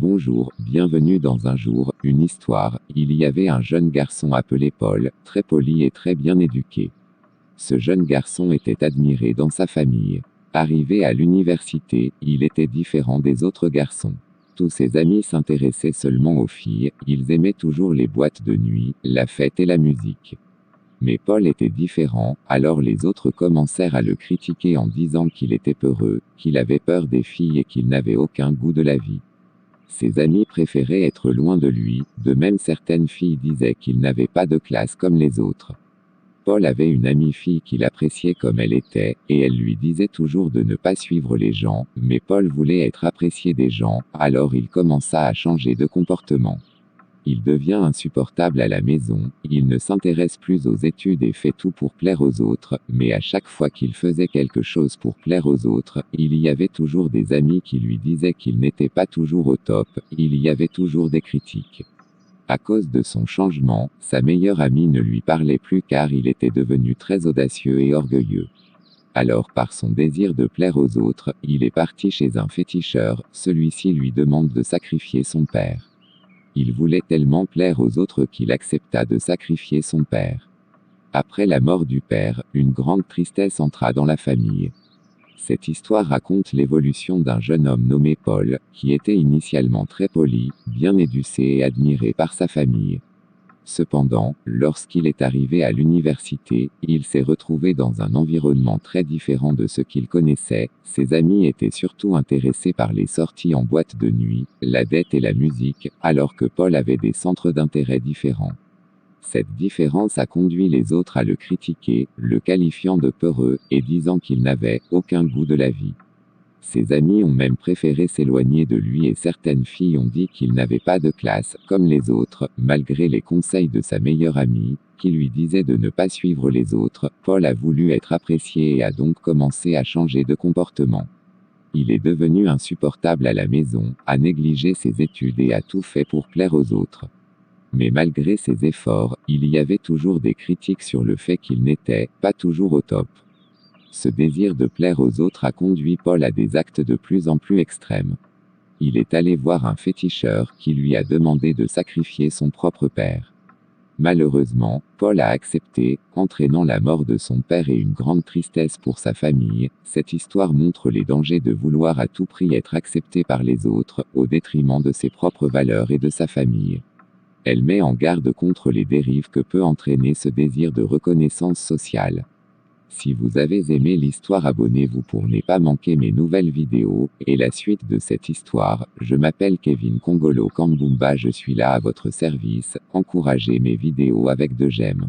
Bonjour, bienvenue dans Un jour, une histoire. Il y avait un jeune garçon appelé Paul, très poli et très bien éduqué. Ce jeune garçon était admiré dans sa famille. Arrivé à l'université, il était différent des autres garçons. Tous ses amis s'intéressaient seulement aux filles, ils aimaient toujours les boîtes de nuit, la fête et la musique. Mais Paul était différent, alors les autres commencèrent à le critiquer en disant qu'il était peureux, qu'il avait peur des filles et qu'il n'avait aucun goût de la vie. Ses amis préféraient être loin de lui, de même certaines filles disaient qu'il n'avait pas de classe comme les autres. Paul avait une amie fille qu'il appréciait comme elle était, et elle lui disait toujours de ne pas suivre les gens, mais Paul voulait être apprécié des gens, alors il commença à changer de comportement. Il devient insupportable à la maison, il ne s'intéresse plus aux études et fait tout pour plaire aux autres, mais à chaque fois qu'il faisait quelque chose pour plaire aux autres, il y avait toujours des amis qui lui disaient qu'il n'était pas toujours au top, il y avait toujours des critiques. À cause de son changement, sa meilleure amie ne lui parlait plus car il était devenu très audacieux et orgueilleux. Alors par son désir de plaire aux autres, il est parti chez un féticheur, celui-ci lui demande de sacrifier son père. Il voulait tellement plaire aux autres qu'il accepta de sacrifier son père. Après la mort du père, une grande tristesse entra dans la famille. Cette histoire raconte l'évolution d'un jeune homme nommé Paul, qui était initialement très poli, bien éduqué et admiré par sa famille. Cependant, lorsqu'il est arrivé à l'université, il s'est retrouvé dans un environnement très différent de ce qu'il connaissait. Ses amis étaient surtout intéressés par les sorties en boîte de nuit, la dette et la musique, alors que Paul avait des centres d'intérêt différents. Cette différence a conduit les autres à le critiquer, le qualifiant de peureux, et disant qu'il n'avait aucun goût de la vie. Ses amis ont même préféré s'éloigner de lui et certaines filles ont dit qu'il n'avait pas de classe, comme les autres, malgré les conseils de sa meilleure amie, qui lui disait de ne pas suivre les autres. Paul a voulu être apprécié et a donc commencé à changer de comportement. Il est devenu insupportable à la maison, a négligé ses études et a tout fait pour plaire aux autres. Mais malgré ses efforts, il y avait toujours des critiques sur le fait qu'il n'était pas toujours au top. Ce désir de plaire aux autres a conduit Paul à des actes de plus en plus extrêmes. Il est allé voir un féticheur qui lui a demandé de sacrifier son propre père. Malheureusement, Paul a accepté, entraînant la mort de son père et une grande tristesse pour sa famille. Cette histoire montre les dangers de vouloir à tout prix être accepté par les autres, au détriment de ses propres valeurs et de sa famille. Elle met en garde contre les dérives que peut entraîner ce désir de reconnaissance sociale. Si vous avez aimé l'histoire, abonnez-vous pour ne pas manquer mes nouvelles vidéos, et la suite de cette histoire. Je m'appelle Kevin Kongolo Kambumba, je suis là à votre service, encouragez mes vidéos avec de j'aime.